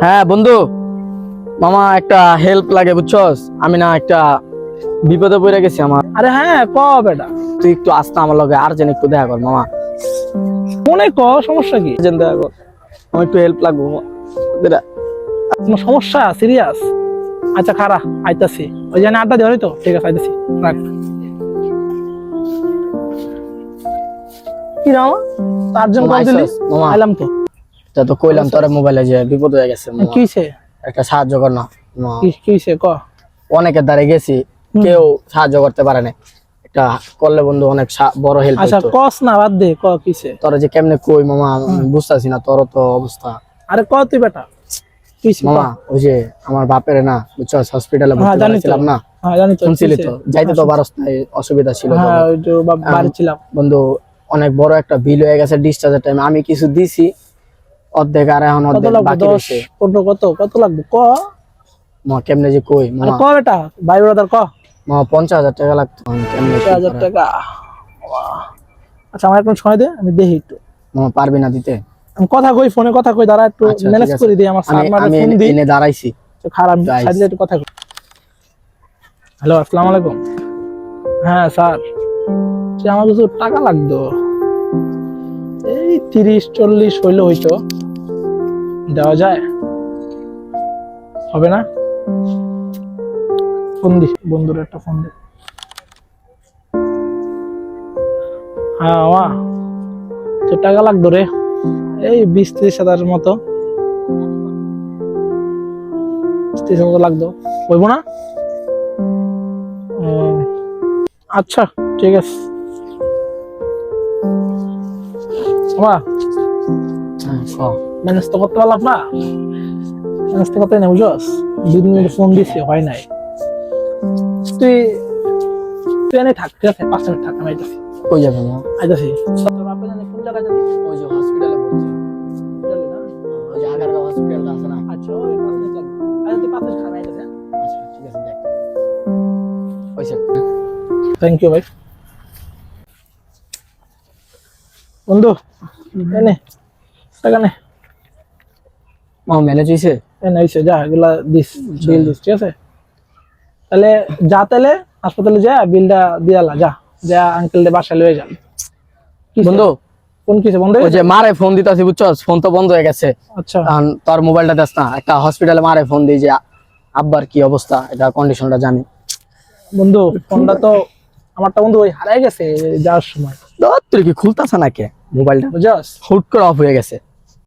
হ্যাঁ বন্ধু, মামা একটা হেল্প লাগে বুঝছস। আমি না একটা বিপদে পড়ে গেছি আমার। আরে হ্যাঁ ক বেটা, তুই একটু আসতে আমার লগে আর্জেন্ট একটু দেখা কর মামা। মনে ক সমস্যা কি? আর্জেন্ট দেখা কর, আমার একটু হেল্প লাগবে মামা। কোনো সমস্যা সিরিয়াস? আচ্ছা খারা আইতাছি, ওই জানি আড্ডা দেওয়ারই তো, ঠিক আছে আইতাছি, রাখ। কি রামা চারজন মামা কল দিলি? আইসস? মামা আইলাম তো। তা তো কইলাম তোর মোবাইলে যে বিপদ হয়ে গেছে মামা। কিছে? একটা সাহায্য কর না মামা। কিছে ক। অনেকের দ্বারে গেছি, কেউ সাহায্য করতে পারে না। একটা করলে বন্ধু অনেক বড় হেল্প আচ্ছা হইতো। কস না, বাদ দে, ক কিছে? তোর যে কেমনে কই মামা, বুঝতাছি না তোর তো অবস্থা। আরে ক তুই বেটা, কিছে মামা ওই যে আমার বাপের না বুঝছস হসপিটালে ভর্তি জানি তো, করেছিলাম না, হ্যাঁ জানি তো। শুনছিলি তো, যাইতে তো পারস না, অসুবিধা ছিল তো। হ্যাঁ ওই তো বাড়ি ছিলাম বন্ধু অনেক বড় একটা বিল হয়ে গেছে ডিসচার্জের টাইম। আমি কিছু দিছি অর্ধেক, আর এখন কত অর্ধেক লাগবে? বাকি 10 রয়েছে। 15 কত কত লাগবে ক। মা কেমনে যে কই আরে মামা, ক বেটা, ভাই ব্রাদার ক। মা 50,000 টাকা লাগতো। আমি কেমনে কি 5000 করার? টাকা? আচ্ছা আমার একটু সময় দে, আমি দেখি একটু। মামা পারবি না দিতে? আমি কথা কই, ফোনে কথা কই, দাঁড়া একটু আচ্ছা, ম্যানেজ ঠিক আছে। করে দিই। আমার স্যার মারে আমি ফোন দিই, এনে দাঁড়াইছি। খারাপ Guys. সাইডে একটু কথা কই। হ্যালো, আসসালামু আলাইকুম। হ্যাঁ স্যার, যে আমার কিছু টাকা লাগতো, এই 30-40 হইলে হইতো, দেওয়া যায়? হবে না? ফোন দি, বন্ধুর একটা ফোন দি। হ্যাঁ মা, তো টাকা লাগতো রে, এই 20-30 হাজারের মতো। 30 হাজার লাগতো, হইব না? আচ্ছা ঠিক আছে মা, হ্যাঁ, ক। ম্যানেজ তো করতে পারলাম না, ম্যানেজ তো করতে না, বুঝছস? 2 দিন ফোন দিছি, হয় নাই। তুই তুই এনে থাক, ঠিক আছে? 5 মিনিট থাক, আমি আইতাছি। কই যাবে মামা? আইতাছি। তোর বাপে জানি কোন জায়গায় জানি? ওই যে হসপিটালে ভর্তি। জানি না। ওই যে আগারগাঁও হসপিটালটা আছে না? আচ্ছা ওই 5 মিনিট লাগবে। আচ্ছা তুই 5 মিনিট খাবে, আইতাছি। আচ্ছা ঠিক আছে, দেখ হইছে। থ্যাংক ইউ ভাই। বন্ধু এনে টাকা নে, মামা ম্যানেজ হইছে? এনে হইছে, যা এগুলা দিস, বিল দিস, ঠিক আছে? তাহলে যা, তাহলে হাসপাতালে যা বিলটা দিয়ালা, যা যা আঙ্কেল দে বাসায় লয়ে যান। বন্ধু কোন কিসে বন্ধ ওই হয়ে যে গেছে? মারে ফোন দিতাছি বুঝছস, ফোন তো বন্ধ হয়ে গেছে। আচ্ছা কারণ তোর মোবাইলটা দেস না, একটা হসপিটালে মারে ফোন দিই যে আব্বার কি অবস্থা, এটা কন্ডিশনটা জানি। বন্ধু, ফোনটা তো আমারটা বন্ধু ওই হারাই গেছে যাওয়ার সময়, তোর কি খুলতাছে নাকি মোবাইলটা? বুঝছস? হুট করে অফ হয়ে গেছে।